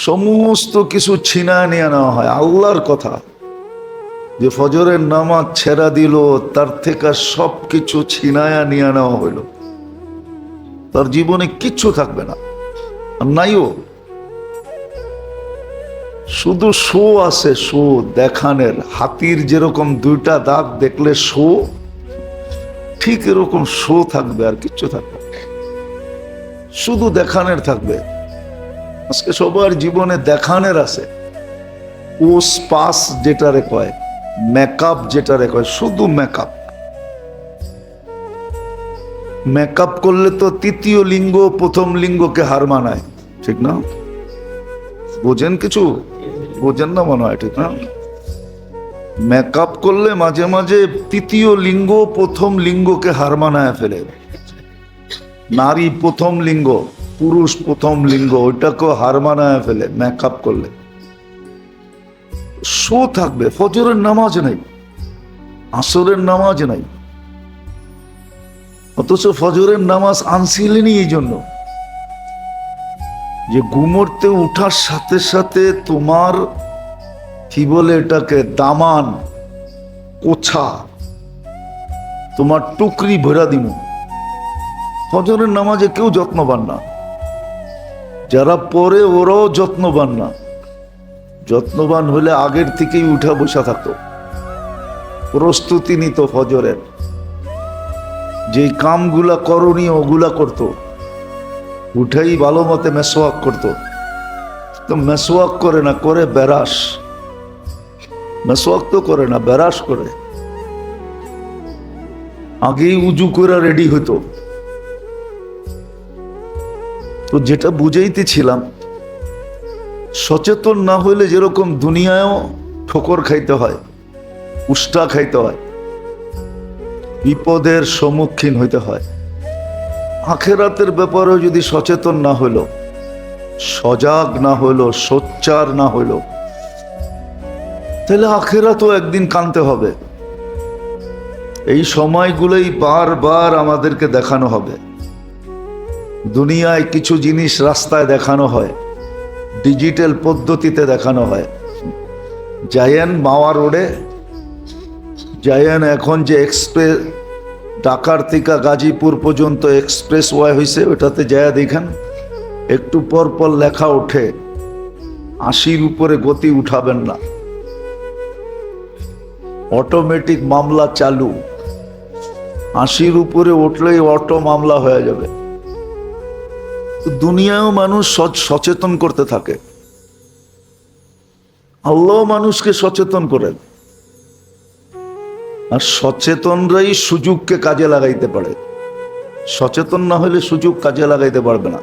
সমস্ত কিছু ছিনায় নিয়ে নেওয়া হয়। আল্লাহর কথা যে ফজরের নামাজ ছেড়া দিল, তার থেকে সব কিছু ছিনায়া নিয়ে নেওয়া হইল, তার জীবনে কিচ্ছু থাকবে না, আর নাইও। শুধু শো আছে, শো দেখানের। হাতির যেরকম দুইটা দাঁত দেখলে শো, ঠিক এরকম শো থাকবে, আর কিচ্ছু থাকবে না, শুধু দেখানের থাকবে। আজকে সবার জীবনে দেখানের আছে। ও স্পাস যেটারে কয়, মেকআপ যেটারে কয়, শুধু মেকআপ। মেকআপ করলে তো তৃতীয় লিঙ্গ প্রথম লিঙ্গকে হার মানায়, ঠিক না? বোঝেন কিছু? বোঝেন না মনে হয়, ঠিক না? মেকআপ করলে মাঝে মাঝে তৃতীয় লিঙ্গ প্রথম লিঙ্গকে হার মানায় ফেলে। নারী প্রথম লিঙ্গ, পুরুষ প্রথম লিঙ্গ, ওইটাকে হার মানায় ফেলে মেকআপ করলে। শো থাকবে। ফজরের নামাজ নাই, আসরের নামাজ নাই, অথচ ফজরের নামাজ আনছিলেনই এই জন্য যে ঘুমোতে উঠার সাথে সাথে তোমার কি বলে এটাকে, দামান কোছা, তোমার টুকরি ভরা দিন। ফজরের নামাজে কেউ যত্নবান না, যারা পড়ে ওরাও যত্নবান না। যত্নবান হলে আগের থেকেই উঠা বসা থাকতো, প্রস্তুতি নিত ফজরের, যে কামগুলা করণীয় ওগুলা করত, উঠেই ভালো মতে মেসওয়াক করতো। তো মেসওয়াক করে না, করে বেরাস। মেসওয়াক তো করে না, বেরাস করে। আগেই উজু করে রেডি হতো। তো যেটা বুঝাইতেছিলাম, সচেতন না হইলে যেরকম দুনিয়ায়ও ঠোকর খাইতে হয়, উষ্টা খাইতে হয়, বিপদের সম্মুখীন হইতে হয়, আখেরাতের ব্যাপারেও যদি সচেতন না হইল, সজাগ না হইল, সোচ্চার না হইল, তাহলে আখেরাতও একদিন কানতে হবে। এই সময়গুলোই বারবার আমাদেরকে দেখানো হবে। দুনিয়ায় কিছু জিনিস রাস্তায় দেখানো হয়, ডিজিটাল পদ্ধতিতে দেখানো হয়। জায়ান মাওয়া রোডে, জায়ান এখন যে এক্সপ্রেস ঢাকার থেকে গাজীপুর পর্যন্ত এক্সপ্রেস ওয়ে হয়েছে, ওটাতে যায়া দেখেন একটু পর পর লেখা ওঠে 80-র উপরে গতি উঠাবেন না, অটোমেটিক মামলা চালু। 80-র উপরে উঠলেই অটো মামলা হয়ে যাবে। দুনিয়ায়ও মানুষ সচেতন করতে থাকে, আল্লাহ মানুষকে সচেতন করেন। আর সচেতনরাই সুযোগকে কাজে লাগাইতে পারে, সচেতন না হলে সুযোগ কাজে লাগাইতে পারবে না।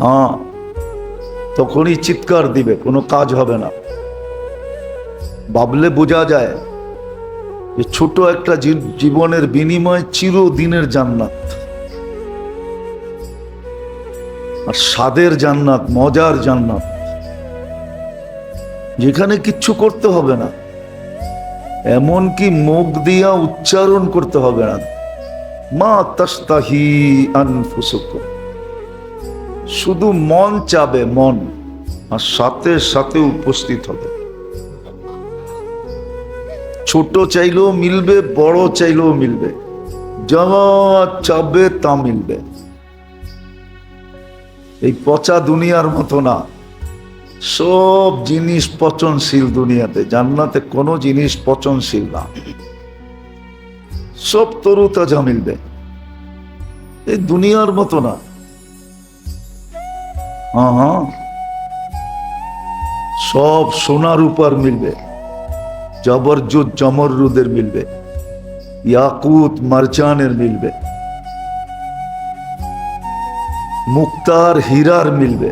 হ্যাঁ, তখনই চিৎকার দিবে, কোনো কাজ হবে না। ভাবলে বোঝা যায় যে ছোট একটা জীবনের বিনিময় চিরদিনের জান্নাত, আর স্বাদের জান্নাত, মজার জান্নাত, যেখানে কিচ্ছু করতে হবে না, এমনকি মুখ দিয়া উচ্চারণ করতে হবে না, মা তাস্তাহি আনফুসুকুম, শুধু মন চাবে, মন, আর সাথে সাথে উপস্থিত হবে। ছোট চাইলেও মিলবে, বড় চাইলেও মিলবে, যা চাবে তা মিলবে। এই পচা দুনিয়ার মতো না, সব জিনিস পচনশীল দুনিয়াতে। জান্নাতে কোনো জিনিস পচনশীল না, সব তরু তাজা মিলবে। এই দুনিয়ার মতো না। হ্যাঁ, সব সোনার উপর মিলবে, জবরজুদ জমরুদের মিলবে, ইয়াকুত মারজানের মিলবে, মুক্তার হীরার মিলবে।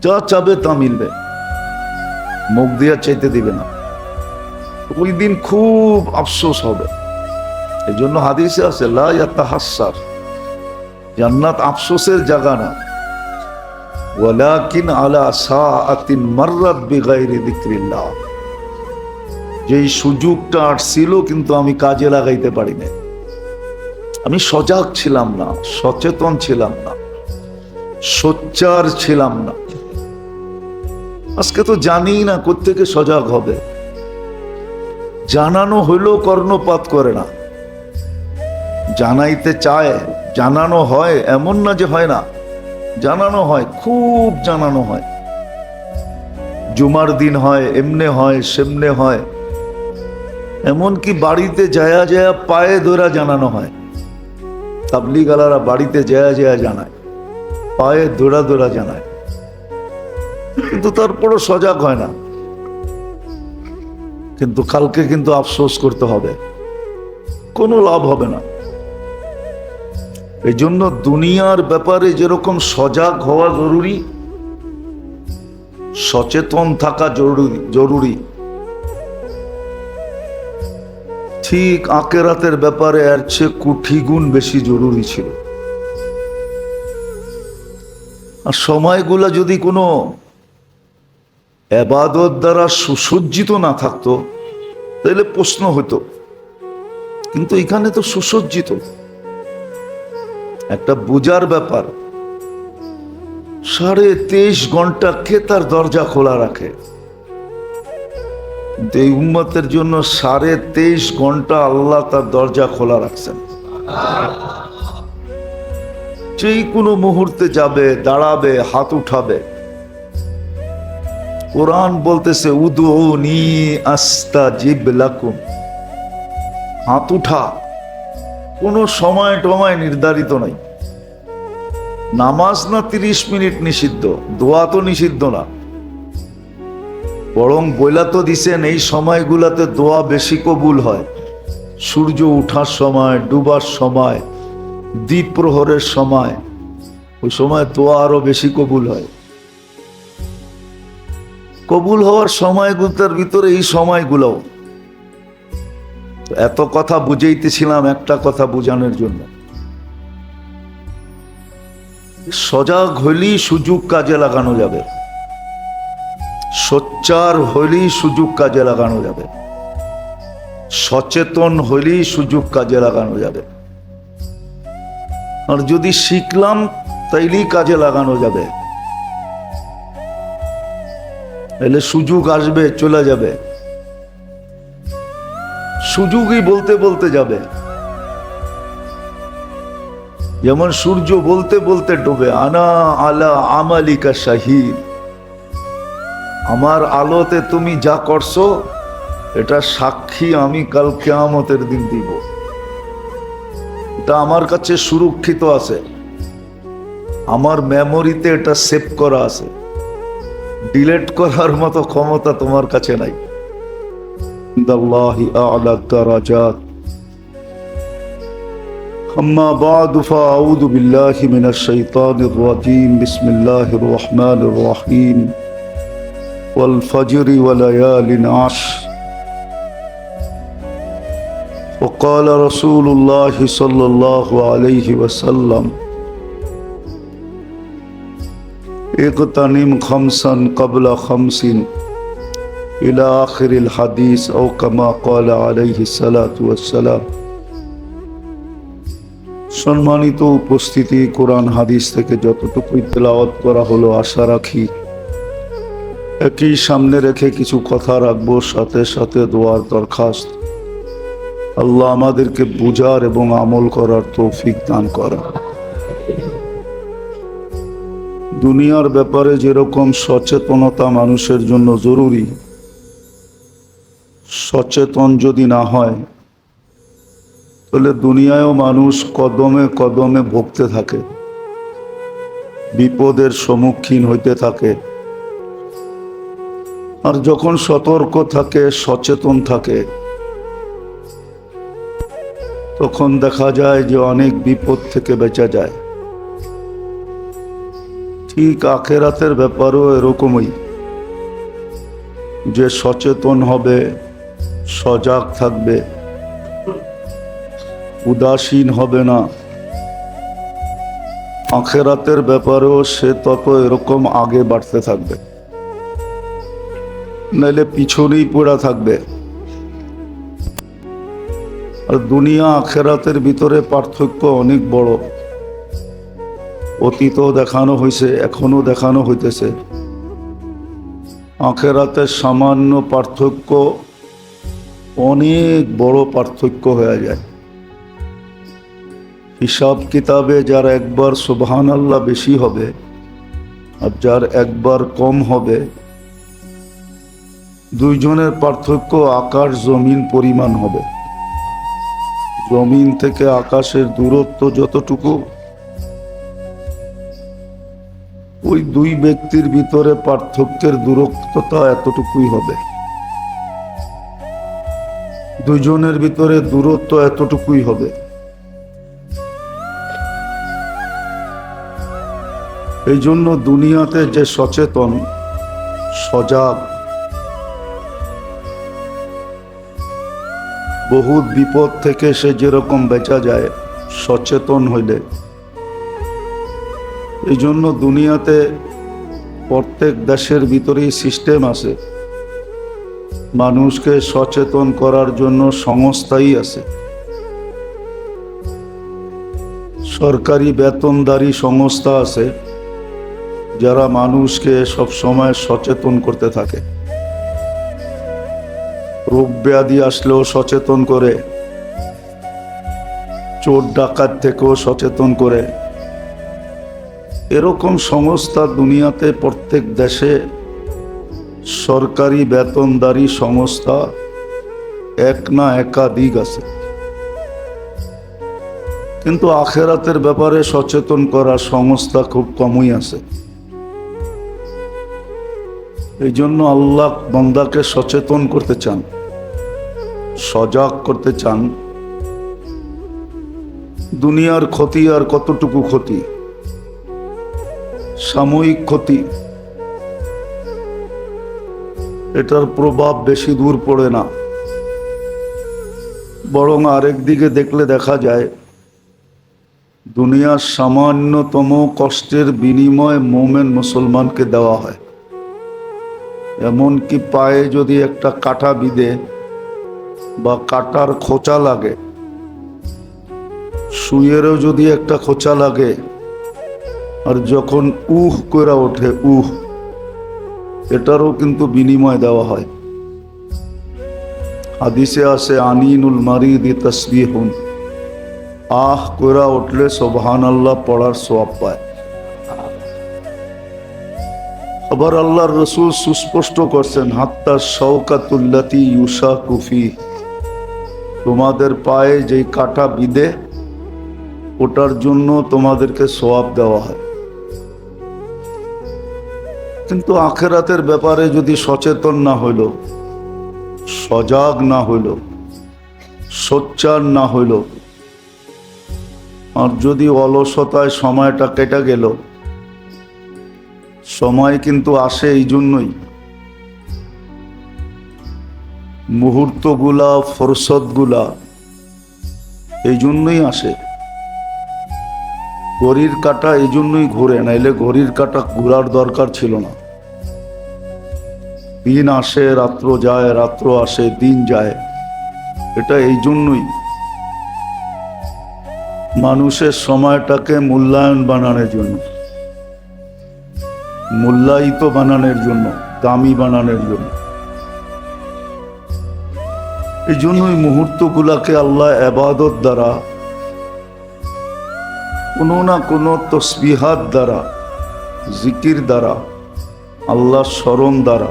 যা চাবে তা মিলবে, মুখ দিয়া চাইতে দিবে না। ওই দিন খুব আফসোস হবে। এই জন্য হাদিসে আছে, লা ইয়াতাহাসসার, জান্নাত আফসোসের জায়গা না, ওয়ালাকিন আলা সাআতিন মাররাত বিগাইরি যিকরিল্লাহ। যেই সুযোগটা আসছিল কিন্তু আমি কাজে লাগাইতে পারি না, আমি সজাগ ছিলাম না, সচেতন ছিলাম না, সোচ্চার ছিলাম না। আজকে তো জানি না কোত্থেকে সজাগ হবে। জানানো হইলেও কর্ণপাত করে না। জানাইতে চায়, জানানো হয়, এমন না যে হয় না, জানানো হয়, খুব জানানো হয়। জুমার দিন হয়, এমনে হয়, সেমনে হয়। এমনকি বাড়িতে যায়া যায়া পায়ে ধরা জানানো হয়। তাবলিগালারা বাড়িতে যায়া যায়া জানায়, পায়ে দৌড়া দৌড়া জানায়, কিন্তু তারপরও সজাগ হয় না। কিন্তু কালকে কিন্তু আফসোস করতে হবে, কোনো লাভ হবে না। এই জন্য দুনিয়ার ব্যাপারে যেরকম সজাগ হওয়া জরুরি, সচেতন থাকা জরুরি, ঠিক আখিরাতের ব্যাপারে এর চেয়ে কোটি গুণ বেশি জরুরি ছিল। আর সময়গুলা যদি কোনো ইবাদত দ্বারা সুসজ্জিত না থাকতো তাহলে প্রশ্ন হতো, কিন্তু এখানে তো সুসজ্জিত। একটা বুঝার ব্যাপার, 23.5 ঘন্টা কে তার দরজা খোলা রাখে? এই উম্মতের জন্য 23.5 ঘন্টা আল্লাহ তার দরজা খোলা রাখছেন। যেই কোনো মুহূর্তে যাবে, দাঁড়াবে, হাত উঠাবে। কোরআন বলতেছে উদউনি আস্তাজিব লাকুম, হাত উঠা। কোনো সময় টময় নির্ধারিত নাই। নামাজ না 30 মিনিট নিষিদ্ধ, দোয়া তো নিষিদ্ধ না, বরং বইলা তো দিছেন এই সময়গুলাতে দোয়া বেশি কবুল হয়। সূর্য উঠার সময়, ডুবার সময়, দ্বীপ প্রহরের সময়, ওই সময় দোয়া আরো বেশি কবুল হয়। কবুল হওয়ার সময়গুলোর ভিতরে এই সময়গুলোও। এত কথা বুঝাইতেছিলাম একটা কথা বুঝানোর জন্য, সজাগ হইলেই সুযোগ কাজে লাগানো যাবে, সোচ্চার হইলেই সুযোগ কাজে লাগানো যাবে, সচেতন হইলেই সুযোগ কাজে লাগানো যাবে। আর যদি শিখলাম তাইলেই কাজে লাগানো যাবে, তাহলে সুযোগ আসবে, চলে যাবে। সুযোগই বলতে বলতে যাবে। যেমন সূর্য বলতে বলতে ডুবে, আনা আলা আমালিকা শাহিদ, আমার আলোতে তুমি যা করছো এটা সাক্ষী আমি কাল কিয়ামতের দিন দিব। এটা আমার কাছে সুরক্ষিত আছে, আমার মেমোরিতে এটা সেভ করা আছে। ডিলিট করার মতো ক্ষমতা তোমার কাছে নাই। ইনদাল্লাহি আ'লা দারাজাত। أما بعد فأعوذ بالله من الشيطان الرجيم. بسم الله الرحمن الرحيم. والفجر وليال عشر. وقال رسول الله صلى الله عليه وسلم اغتنم خمسا قبل خمس إلى آخر الحديث أو كما قال عليه الصلاة والسلام. সম্মানিত উপস্থিতি, কোরআন হাদিস থেকে যতটুকুই তেলাওয়াত করা হলো আশা রাখি একই সামনে রেখে কিছু কথা রাখবো, সাথে সাথে দোয়ার দরখাস্ত। আল্লাহ আমাদেরকে বুঝার এবং আমল করার তৌফিক দান করা। দুনিয়ার ব্যাপারে যেরকম সচেতনতা মানুষের জন্য জরুরি, সচেতন যদি না হয় তাহলে দুনিয়ায়ও মানুষ কদমে কদমে ভুগতে থাকে, বিপদের সম্মুখীন হইতে থাকে। আর যখন সতর্ক থাকে, সচেতন থাকে, তখন দেখা যায় যে অনেক বিপদ থেকে বেঁচে যায়। ঠিক আখিরাতের ব্যাপারেও এরকমই, যে সচেতন হবে, সজাগ থাকবে, উদাসীন হবে না, আখিরাতের ব্যাপারেও সে তত এরকম আগে বাড়তে থাকবে, নাইলে পিছনেই পড়া থাকবে। আর দুনিয়া আখেরাতের ভিতরে পার্থক্য অনেক বড়। অতীতও দেখানো হয়েছে, এখনো দেখানো হইতেছে। আখেরাতের সামান্য পার্থক্য অনেক বড় পার্থক্য হয়ে যায়। হিসাব কিতাবে যার একবার সুবহানাল্লাহ বেশি হবে আর যার একবার কম হবে, দুইজনের পার্থক্য আকাশ জমিন পরিমাণ হবে। জমিন থেকে আকাশের দূরত্ব যতটুকু, ওই দুই ব্যক্তির ভিতরে পার্থক্যের দূরত্বটা এতটুকুই হবে। দুইজনের ভিতরে দূরত্ব এতটুকুই হবে। এই জন্য দুনিয়াতে যে সচেতন, সজাগ, বহুত বিপদ থেকে সে যেরকম বেঁচা যায় সচেতন হইলে, এই জন্য দুনিয়াতে প্রত্যেক দেশের ভিতরেই সিস্টেম আছে, মানুষকে সচেতন করার জন্য সংস্থাই আছে। সরকারি বেতনদারী সংস্থা আছে যারা মানুষকে সব সময় সচেতন করতে থাকে। রোগ ব্যাধি আসলেও সচেতন করে, চোর ডাকাত থেকেও সচেতন করে। এরকম সংস্থা দুনিয়াতে প্রত্যেক দেশে সরকারি বেতনদারী সংস্থা এক না একাধিক আছে। কিন্তু আখেরাতের ব্যাপারে সচেতন করা সংস্থা খুব কমই আছে। এই জন্য আল্লাহ বান্দাকে সচেতন করতে চান, সজাগ করতে চান। দুনিয়ার ক্ষতি আর কতটুকু ক্ষতি, সাময়িক ক্ষতি, এটার প্রভাব বেশি দূর পড়ে না। বরং আরেক দিকে দেখলে দেখা যায় দুনিয়ার সামান্যতম কষ্টের বিনিময় মোমেন মুসলমানকে দেওয়া হয়। এমনকি পায়ে যদি একটা কাঁটা বিঁধে বা কাঁটার খোঁচা লাগে, সুইয়েরও যদি একটা খোঁচা লাগে, আর যখন করে ওঠে এটারও কিন্তু বিনিময় দেওয়া হয়। হাদিসে আছে আনিনুল মারিদি তাসবিহুন, করে উঠলে সুবহানাল্লাহ পড়ার সওয়াব পায়। আবার আল্লাহর রাসূল সুস্পষ্ট করছেন হাত্তা শাওকাতুল্লাতি ইউশাকু ফি, তোমাদের পায়ে যেই কাঁটা বিঁধে ওটার জন্য তোমাদেরকে সওয়াব দেওয়া হয়। কিন্তু আখেরাতের ব্যাপারে যদি সচেতন না হইল, সজাগ না হইল, সোচ্চার না হইল, আর যদি অলসতায় সময়টা কেটে গেল, সময় কিন্তু আসে এই জন্যই, মুহূর্তগুলা, ফুরসতগুলা এই জন্যই আসে। ঘড়ির কাঁটা এই জন্যই ঘুরে, নাইলে ঘড়ির কাঁটা ঘোরার দরকার ছিল না। দিন আসে রাত্র যায়, রাত্র আসে দিন যায়, এটা এই জন্যই মানুষের সময়টাকে মূল্যায়ন বানানোর জন্য, মূল্যায়িত বানানোর জন্য, দামি বানানোর জন্য। এই জন্যই মুহূর্তগুলাকে আল্লাহ ইবাদত দ্বারা, কোনো না কোনো তসবিহাত দ্বারা, জিকির দ্বারা, আল্লাহ স্মরণ দ্বারা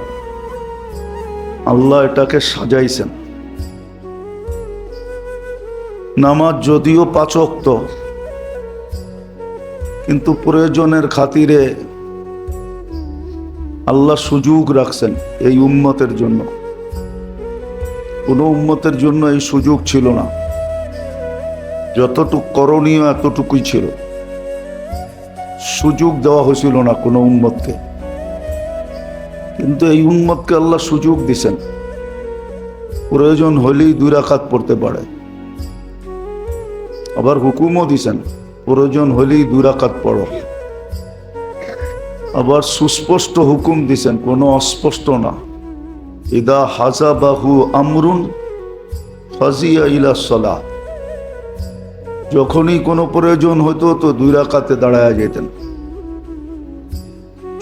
আল্লাহ এটাকে সাজাইছেন। নামাজ যদিও 5 ওয়াক্ত, কিন্তু প্রয়োজনের খাতিরে আল্লাহ সুযোগ রাখছেন এই উম্মতের জন্য। কোন উম্মতের জন্য এই সুযোগ ছিল না, যতটুকু করণীয় এতটুকুই ছিল, সুযোগ দেওয়া হয়েছিল না কোনো উম্মতকে। কিন্তু এই উম্মতকে আল্লাহ সুযোগ দিছেন, প্রয়োজন হলেই 2 রাকাত পড়তে পারে। আবার হুকুমও দিছেন প্রয়োজন হলেই 2 রাকাত পড়ো। আবার সুস্পষ্ট হুকুম দিছেন, কোনো অস্পষ্ট না। ইদা হাজাবাহু আমরুন ফাজিয়া ইলা সালাহ, যখনই কোনো প্রয়োজন হতো তো 2 রাকাতে দাঁড়ায় যেতেন,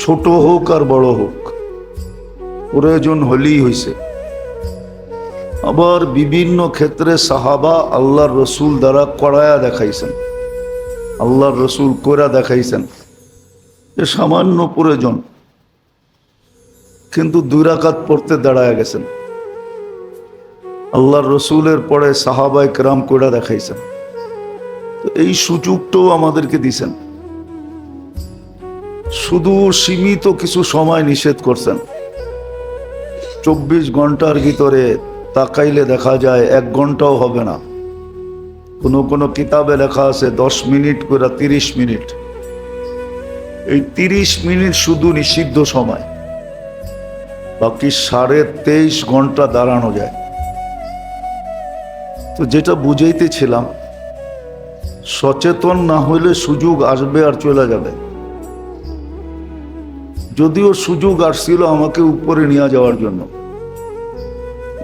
ছোট হোক আর বড় হোক, প্রয়োজন হলেই হইছে। আবার বিভিন্ন ক্ষেত্রে সাহাবা আল্লাহর রসুল দ্বারা করায়া দেখাইছেন, আল্লাহর রসুল কইরা দেখাইছেন যে সামান্য প্রয়োজন, কিন্তু 2 রাকাত পড়তে দাঁড়ায় গেছেন। আল্লাহর রসুলের পরে সাহাবায়ে কেরাম কইরা দেখাইছেন। তো এই সুযোগটাও আমাদেরকে দিছেন। শুধু সীমিত কিছু সময় নিষেধ করছেন। 24 ঘন্টার ভিতরে তাকাইলে দেখা যায় 1 ঘন্টাও হবে না। কোনো কোনো কিতাবে লেখা আছে 10 মিনিট করে 30 মিনিট। এই 30 মিনিট শুধু নিষিদ্ধ সময়, বাকি 23.5 ঘন্টা দাঁড়ানো যায়। তো যেটা বুঝাইতেছিলাম, সচেতন না হইলে সুযোগ আসবে আর চলে যাবে। যদিও সুযোগ আসছিল আমাকে উপরে নিয়ে যাওয়ার জন্য,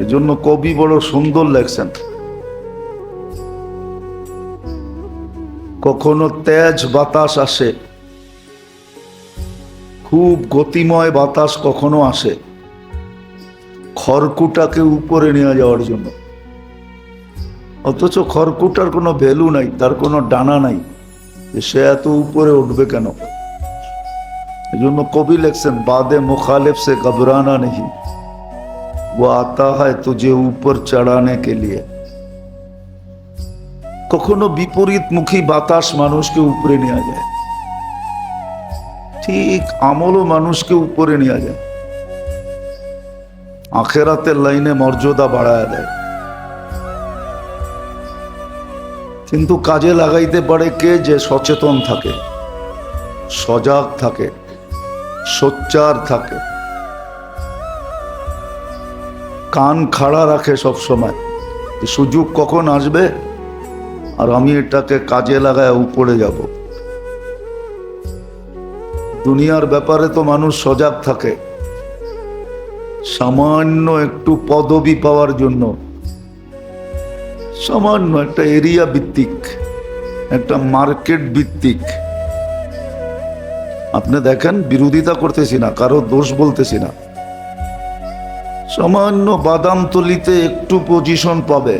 এজন্য কবি বড় সুন্দর লেখছেন। কখনো তেজ বাতাস আসে, খুব গতিময় বাতাস কখনো আসে খড়কুটাকে উপরে নিয়ে যাওয়ার জন্য, অথচ খড়কুটার কোনো ভ্যালু নাই, তার কোনো ডানা নাই, সে এত উপরে উঠবে কেন? এজন্য কবি লেখছেন, বাদে মুখালিফ সে ঘবরানা নেই, वो आता है तुझे ऊपर चढ़ाने के लिए। কখনো বিপরীতমুখী বাতাস মানুষকে উপরে নিয়ে যায়, ঠিক আমলও মানুষকে উপরে নিয়ে যায়, আখেরাতের লাইনে মর্যাদা বাড়ায় দেয়। কিন্তু কাজে লাগাইতে পারে কে? যে সচেতন থাকে, সজাগ থাকে, সোচ্চার থাকে, কান খাড়া রাখে সব সময়, সুযোগ কখন আসবে আর আমি এটাকে কাজে লাগায় উপরে যাব। দুনিয়ার ব্যাপারে তো মানুষ সজাগ থাকে, সামান্য একটু পদবি পাওয়ার জন্য, সামান্য একটা এরিয়া ভিত্তিক, একটা মার্কেট ভিত্তিক। আপনি দেখেন, বিরোধিতা করতেছি না, কারো দোষ বলতেছি না, সামান্য বাদামতলিতে একটু পজিশন পাবে,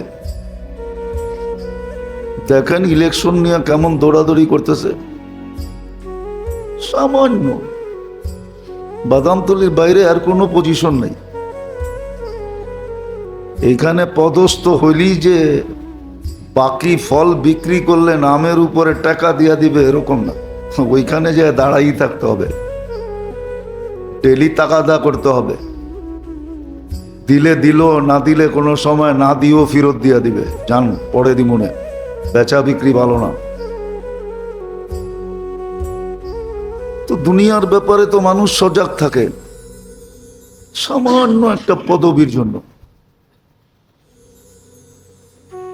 দেখেন ইলেকশন নিয়ে কেমন দৌড়াদৌড়ি করতেছে। সামান্য বাদামতলির বাইরে আর কোনো পজিশন নেই। এখানে পদস্থ হইলি যে বাকি ফল বিক্রি করলে নামের উপরে টাকা দিয়া দিবে এরকম না, ওইখানে যে দাঁড়াই থাকতে হবে, ডেলি তাকাদা করতে হবে, দিলে দিল, না দিলে কোনো সময় না দিয়েও ফেরত দিয়া দিবে, জান পরে দিমুনে, বেচা বিক্রি ভালো না। তো দুনিয়ার ব্যাপারে তো মানুষ সজাগ থাকে সামান্য একটা পদবীর জন্য,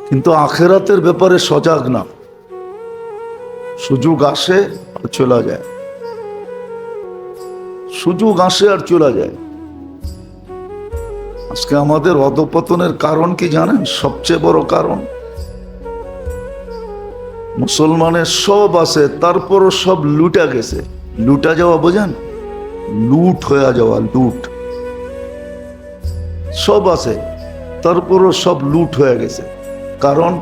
কিন্তু আখেরাতের ব্যাপারে সজাগ না। সুযোগ আসে আর চলে যায়, সুযোগ আসে আর চলে যায়। আজকে আমাদের অধঃপতনের কারণ কি জানেন? সবচেয়ে বড় কারণ, মুসলমানের সব আছে তারপরও সব লুটা গেছে। লুটা যাওয়া বোঝেন? লুট হয়ে যাওয়া, লুট। সব আছে তারপরও সব লুট হয়ে গেছে, কারণ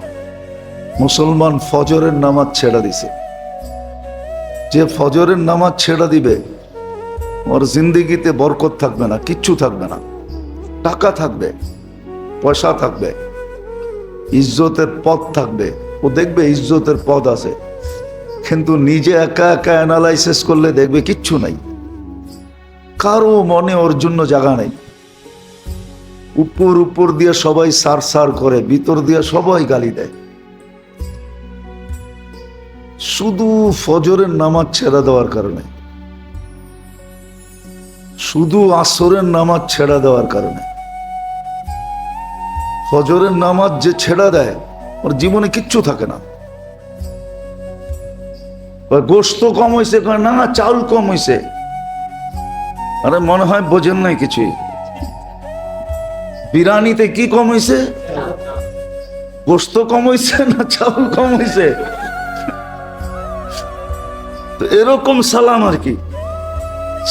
মুসলমান ফজরের নামাজ ছেড়ে দিছে। যে ফজরের নামাজ ছেড়ে দিবে ওর জিন্দিগিতে বরকত থাকবে না, কিচ্ছু থাকবে না। টাকা থাকবে, পয়সা থাকবে, ইজ্জতের পদ থাকবে, ও দেখবে ইজ্জতের পদ আছে, কিন্তু নিজে একা একা অ্যানালাইসিস করলে দেখবে কিচ্ছু নাই, কারো মনে ওর জন্য জায়গা নেই। উপর উপর দিয়ে সবাই সার সার করে, ভিতর দিয়ে সবাই গালি দেয়। শুধু ফজরের নামাজ ছেড়ে দেওয়ার কারণে, শুধু আসরের নামাজ ছেড়ে দেওয়ার কারণে। ফজরের নামাজ যে ছেড়ে দেয় ওর জীবনে কিচ্ছু থাকে না। গোশত কম হয়েছে, না চাউল কম হয়েছে, আরে মনে হয় বোঝেন নাই কিছুই। বিরিয়ানিতে কি কম হয়েছে? গোস্ত কম হয়েছে না চাউল কম হয়েছে? তো এরকম সালাম আর কি,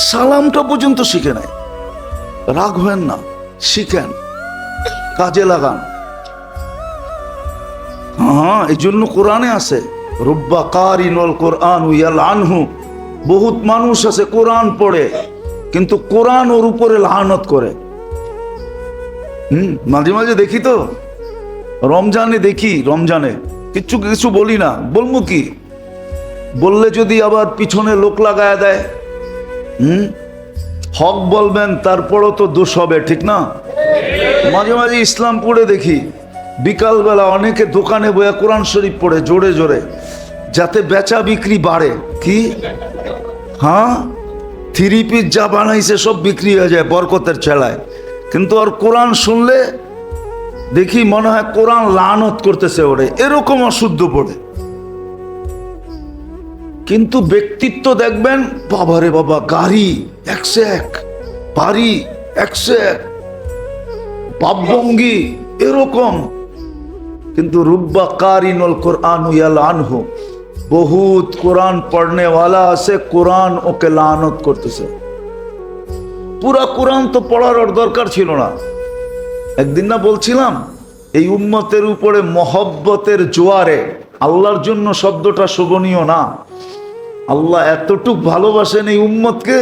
সালামটা পর্যন্ত শিখে নাই। রাগ হয়েন না, শিখেন, কাজে লাগান। হ্যাঁ, এই জন্য কোরআনে আছে রুব্বা কারিনুল কোরআন ইয়ালআনহু, বহুত মানুষ আছে কোরআন পড়ে কিন্তু কোরআন ওর উপরে লানত করে। মাঝে মাঝে দেখি তো, রমজানে দেখি, রমজানে কিছু কিছু বলি না, বলবো কি, বললে যদি আবার পিছনে লোক লাগায় দেয়। হক বলবেন তারপরও তো দোষ হবে, ঠিক না? মাঝে মাঝে ইসলামপুরে দেখি বিকালবেলা অনেকে দোকানে বইয়া কোরআন শরীফ পড়ে জোরে জোরে, যাতে বেচা বিক্রি বাড়ে। কি? হ্যাঁ, থ্রি পিস যা বানাইছে সব বিক্রি হয়ে যায় বরকতের ছেলায়, কিন্তু আর কোরআন শুনলে দেখি মনে হয় কোরআন লানত করতেছে ওরে, এরকম অশুদ্ধ পড়ে। কিন্তু ব্যক্তিত্ব দেখবেন, বাবারে বাবা, গাড়ি 101, বাড়ি 101, ভাবভঙ্গি এরকম। কিন্তু রুব্বা কারিনুল কোরআন ইয়ালআনহু, বহুত কোরআন পড়নে ওয়ালা আছে, কোরআন ওকে লানত করতেছে। পুরা কোরআন তো পড়ার ওর দরকার ছিল না। একদিন না বলছিলাম, এই উম্মতের উপরে মহব্বতের জোয়ারে, আল্লাহর জন্য শব্দটা শোভনীয় না, আল্লাহ এতটুক ভালোবাসেন এই উম্মতকে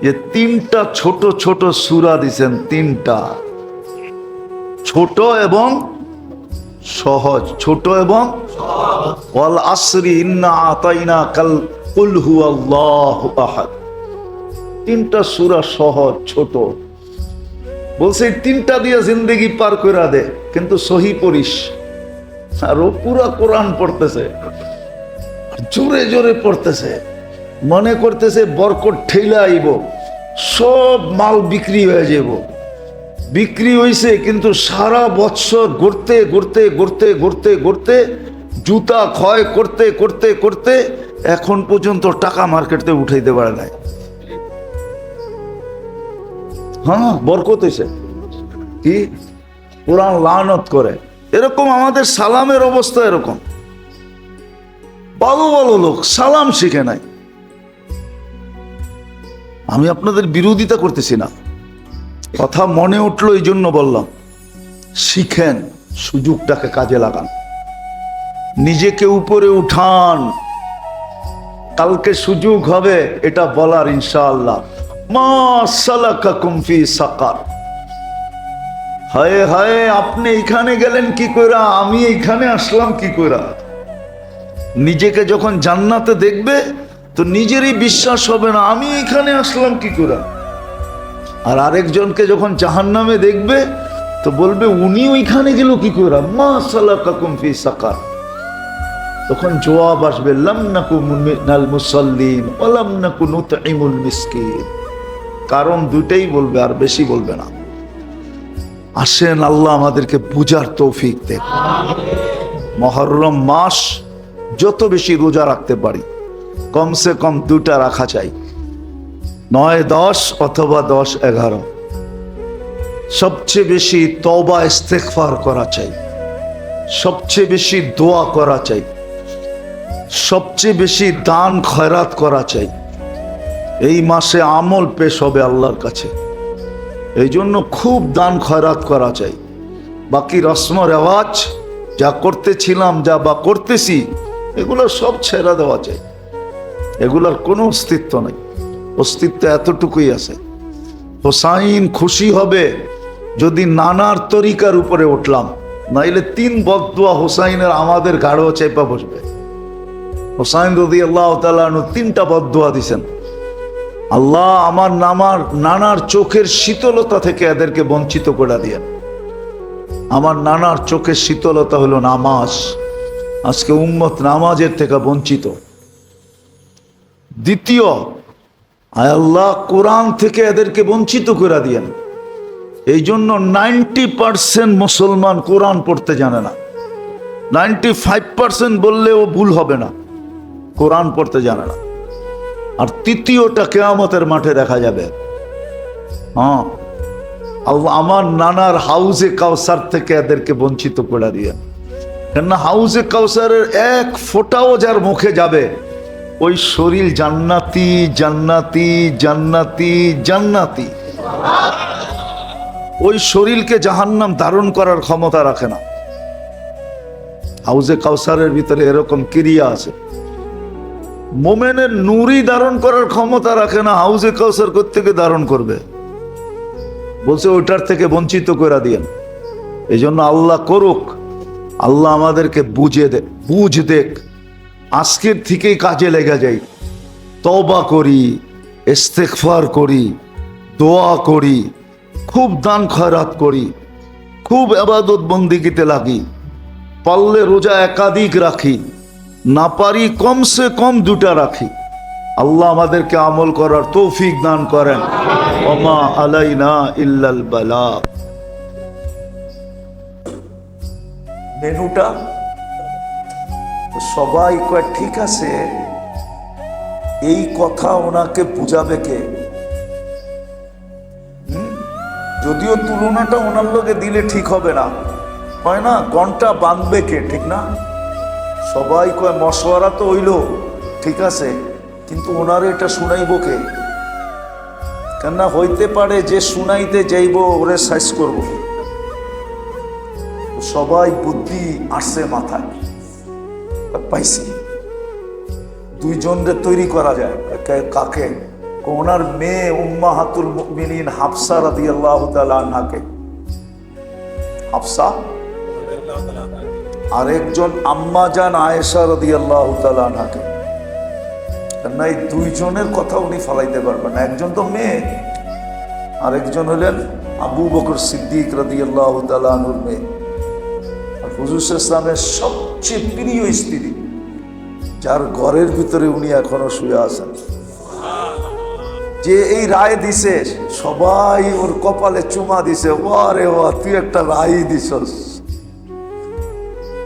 যে 3টা ছোট ছোট সূরা দিছেন, 3টা, ছোট এবং সহজ, ছোট এবং ওয়াল আসরি ইন্না আতাইনা কাল কুল হুয়াল্লাহু আহাদ। 3টা সূরা সহজ ছোট, বলছে 3টা দিয়ে জিন্দেগি পার করে দে, কিন্তু সহি পড়িস। আর ও পুরা কোরআন পড়তেছে, জোরে জোরে পড়তেছে, মনে করতেছে বরকত ঠেলা আইব, সব মাল বিক্রি হয়ে যাব। বিক্রি হয়েছে, কিন্তু সারা বছর ঘুরতে ঘুরতে ঘুরতে ঘুরতে ঘুরতে, জুতা ক্ষয় করতে করতে করতে এখন পর্যন্ত টাকা মার্কেটে উঠাইতে পারে নাই। হ্যাঁ, বরকত হয়েছে কি? কোরআন লানত করে। এরকম আমাদের সালামের অবস্থা এরকম। ভালো ভালো লোক সালাম শিখে নাই। আমি আপনাদের বিরোধিতা করতেছি না, কথা মনে উঠলো এই জন্য বললাম, শিখেন, সুযোগটাকে কাজে লাগান, নিজেকে উপরে উঠান। কালকে সুযোগ হবে এটা বলার, ইনশাআল্লাহ। মা সালাকাকুম ফি সাকার, হায় হায় আপনি এখানে গেলেন কি কইরা, আমি এইখানে আসলাম কি কইরা। নিজেকে যখন জান্নাতে দেখবে তো নিজেরই বিশ্বাস হবে না, আমি এখানে আসলাম কি কইরা। আর আরেকজনকে যখন জাহান্নামে দেখবে তো বলবে উনি ওইখানে গেল কি কইরা, মা সালাকাকুম ফি সাকার। তখন জবাব আসবে লাম নাকু মিনাল মুসাল্লিন ওয়া লাম নাকু নুতঈমুল মিসকিন। কারণ দুইটাই বলবে, আর বেশি বলবে না। আসেন, আল্লাহ আমাদেরকে বুঝার তৌফিক দেন। মুহররম মাস যত বেশি রোজা রাখতে পারি, কমসে কম 2টা রাখা চাই, 9, 10 অথবা 10, 11। সবচেয়ে বেশি তওবা ইস্তেগফার করা চাই, সবচেয়ে বেশি দোয়া করা চাই, সবচেয়ে বেশি দান খয়রাত করা চাই। এই মাসে আমল পেশ হবে আল্লাহর কাছে, এই জন্য খুব দান খয়রাত করা চাই। বাকি রসম রেওয়াজ যা করতেছিলাম, যা বা করতেছি, এগুলো সব ছেড়ে দেওয়া চাই। এগুলোর কোনো অস্তিত্ব নেই, অস্তিত্ব এতটুকুই আছে। হোসাইন খুশি হবে যদি নানার তরিকার উপরে উঠলাম, নাইলে 3 বদদুয়া হোসাইনের আমাদের গাঢ় চেপা বসবে। হোসাইন রাদিয়াল্লাহু তাআলা আনহু 3টা বদদুয়া দিছেন, আল্লাহ আমার নানার চোখের শীতলতা থেকে এদেরকে বঞ্চিত করে দিয়েন। আমার নানার চোখের শীতলতা হলো নামাজ, আজকে উম্মত নামাজের থেকে বঞ্চিত। দ্বিতীয়, আয় আল্লাহ কোরআন থেকে এদেরকে বঞ্চিত করে দিয়েন। এই জন্য 90% মুসলমান কোরআন পড়তে জানে না, 95% বললেও ভুল হবে না, কোরআন পড়তে জানে না। আর তৃতীয়টা কিয়ামতের মাঠে দেখা যাবে। হ্যাঁ, আমার নানার হাউজে কাউসার থেকে এদেরকে বঞ্চিত করে দিয়ে কেননা হাউজে কাউসারের এক ফোঁটাও যার মুখে যাবে ওই শরীর জান্নাতি জান্নাতি জান্নাতি জান্নাতি। ওই শরীরকে জাহান্নাম ধারণ করার ক্ষমতা রাখে না। হাউজে কাউসারের ভিতরে এরকম ক্রিয়া আছে। মোমেনের নূরই ধারণ করার ক্ষমতা রাখে না, হাউজে কাউসার কোত্থেকে ধারণ করবে? বলছে ওইটার থেকে বঞ্চিত করে দিয়েন। এই জন্য আল্লাহ করুক, আল্লাহ আমাদেরকে বুঝ দেখ, আজকের থেকেই কাজে লেগে যাই, তওবা করি, ইস্তেগফার করি, দোয়া করি, খুব দান খয়রাত করি, খুব ইবাদত বন্দিগিতে লাগি, পারলে রোজা একাধিক রাখি, না পারি কমসে কম দুটা রাখি। আল্লাহ আমাদেরকে আমল করার তৌফিক দান করেন। ওমা আলাইনা ইল্লাল বালাগ। মেনুটা সবাই কয় ঠিক আছে, এই কথা ওনাকে বুঝাবে কে? যদিও তুলনাটা ওনার লোকে দিলে ঠিক হবে না, হয় না, ঘন্টা বাঁধবে কে? ঠিক না? সবাই কয় মশওয়ারা তো হইল ঠিক আছে, কিন্তু ওনার এটা শুনাইব কে? কেননা হইতে পারে যে শুনাইতে যাইব ওরে সাইজ করব। সবাই বুদ্ধি আসছে মাথায়, পাইছি দুইজনরে তৈরি করা যায়। কাকে? ওনার মেয়ে উম্মাহাতুল মুমিনিন হাফসা রাদিয়াল্লাহু তাআলা আনহাকে, হাফসা, আরেকজন আম্মা জান আয়েশা রাদিয়াল্লাহু তাআলা আনহাকে। না, এই দুইজনের কথা উনি ফালাইতে পারবেন না। একজন তো মেয়ে, আরেকজন হলেন আবু বকর সিদ্দিক রাদিয়াল্লাহু তাআলা আনহুর মেয়ে, আর হুজুর সাল্লাল্লাহু আলাইহি ওয়াসাল্লামের সবচেয়ে প্রিয় স্ত্রী, যার ঘরের ভিতরে উনি এখনো শুয়ে আছেন। যে এই রায় দিছে, সবাই ওর কপালে চুমা দিছে, ওরে ও তুই একটা রায় দিছস।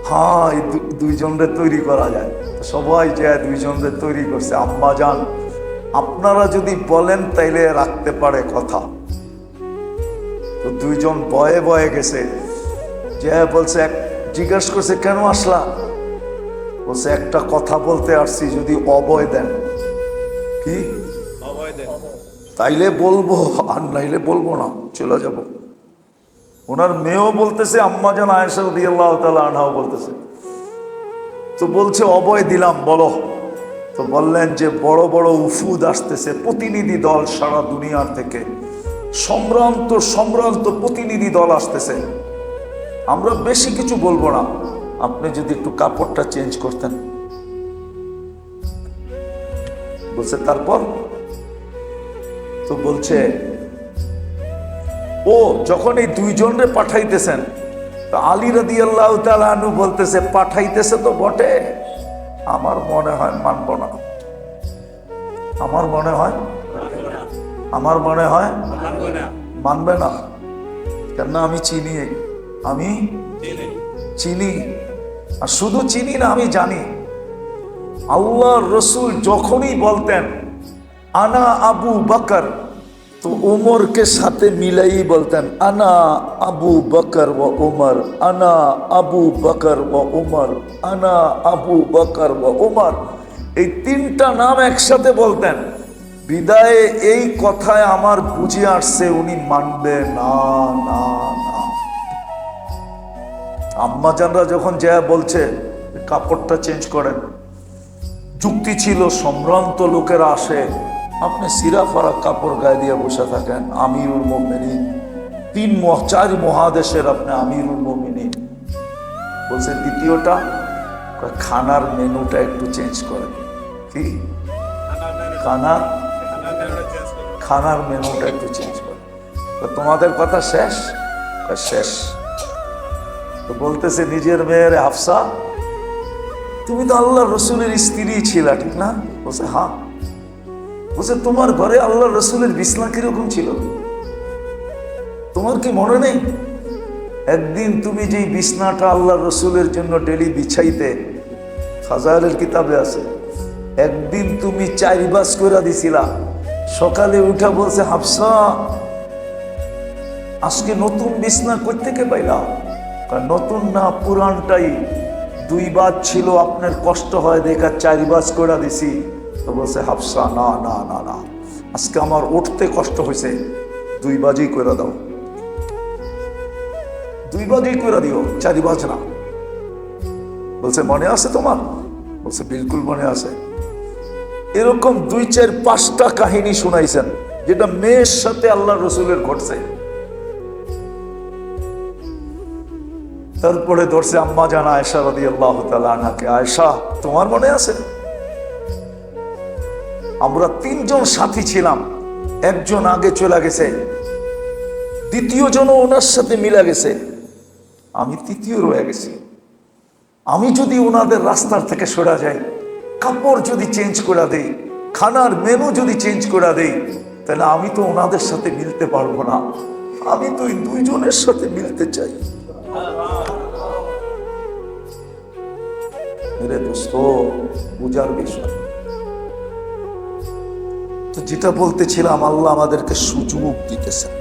হ্যাঁ, এই দুইজনরে তৈরি করা যায়। সবাই যে দুইজনরে তৈরি করছে। আম্মা জান, আপনারা যদি বলেন তাইলে রাখতে পারে কথা। তো দুইজন বয়ে বয়ে গেছে, যে বলছে, জিজ্ঞাসা করছে কেন আসলা? বলছে একটা কথা বলতে আসছি, যদি অভয় দেন। কি তাইলে বলবো, আর নাইলে বলবো না, চলে যাব। ওনার মেয়েও বলতেছে, আম্মা জান আয়েশা রাদিয়াল্লাহু তাআলা আনহাও বলতেছে। তো বলছে অভয় দিলাম, বলো। তো বললেন যে বড় বড় উফুদ আসতেছে, প্রতিনিধি দল সারা দুনিয়ার থেকে, সম্ভ্রান্ত সম্ভ্রান্ত প্রতিনিধি দল আসতেছে। আমরা বেশি কিছু বলবো না, আপনি যদি একটু কাপড়টা চেঞ্জ করতেন। বলছে তারপর? তো বলছে ও যখন এই দুইজনরে পাঠাইতেছেন, তো আলী রাদিয়াল্লাহু তাআলা আনহু বলতেছে, পাঠাইতেছে তো বটে, আমার মনে হয় মানব না, আমার মনে হয় মানবে না। কেন? আমি চিনি, আমি চিনি, আর শুধু চিনি না, আমি জানি আল্লাহর রসুল যখনই বলতেন আনা আবু বকর, তো উমরকে সাথে মিলাই বলতেন আনা আবু বকর ও উমর, আনা আবু বকর ও উমর, আনা আবু বকর ও উমর। এই তিনটা নাম একসাথে বলতেন। বিদায়ে এই কথায় আমার বুঝে আসছে উনি মানবে না, না না। আম্মা জানরা যখন যা বলছে কাপড়টা চেঞ্জ করেন, যুক্তি ছিল সম্ভ্রান্ত লোকেরা আসে, আপনি সিরা ফারা কাপড় গায়ে দিয়ে বসে থাকেন, আমিরুল মুমিনিন, 4 মহাদেশের আপনি আমিরুল মুমিনিন। বলছে দ্বিতীয়টা, খানার মেনুটা একটু চেঞ্জ করেন। কি খানার মেনুটা একটু চেঞ্জ করেন। তো তোমাদের কথা শেষ? শেষ। তো বলতেছে নিজের মেয়ের হাফসা, তুমি তো আল্লাহ রসুলের স্ত্রী ছিলা, ঠিক না? বলছে হ্যাঁ। বলছে তোমার ঘরে আল্লাহ রসুলের বিছনা কিরকম ছিল তোমার কি মনে নেই? একদিন তুমি যেই বিছনাটা আল্লাহ রসুলের জন্য ডেলি বিছাইতে, ফাজাইলের কিতাবে আছে, একদিন তুমি 4 বাস করে দিছিলা। সকালে উঠা বলছে হাফসা, আজকে নতুন বিছনা কই থেকে পাইলা? নতুন না, পুরানটাই 2 বাজ ছিল, আপনার কষ্ট হয় দেখা 4 বাজ করে দিছি। তো বলছে হাফসা, না না না না, আজকে আমার উঠতে কষ্ট হয়েছে, 2 বাজই করে দাও, 2 বাজই করে দিও, 4 বাজ না। বলছে মনে আছে তোমার? বলছে বিলকুল মনে আছে। এরকম 2, 4, 5টা কাহিনী শুনাইছেন যেটা মেয়ের সাথে আল্লাহ রসুলের ঘটছে। তারপরে ধরছে আম্মা জান আয়েশা রাদিয়াল্লাহু তাআলা আনহাকে, আয়েশা তোমার মনে আছে? আমরা 3 জন সাথী ছিলাম, একজন আগে চলে গেছে, 2য় জনও ওনার সাথে মিলে গেছে, আমি 3য় রয়ে গেছি। আমি যদি ওনাদের রাস্তার থেকে সরে যাই, কাপড় যদি চেঞ্জ করে দেই, খানার মেনু যদি চেঞ্জ করে দেই, তাহলে আমি তো ওনাদের সাথে মিলতে পারবো না। আমি তো ওই 2 জনের সাথে মিলতে চাই। মেরে দোস্ত, বুঝার বিষয় তো যেটা বলতেছিলাম, আল্লাহ আমাদেরকে সুযোগ দিতেছেন।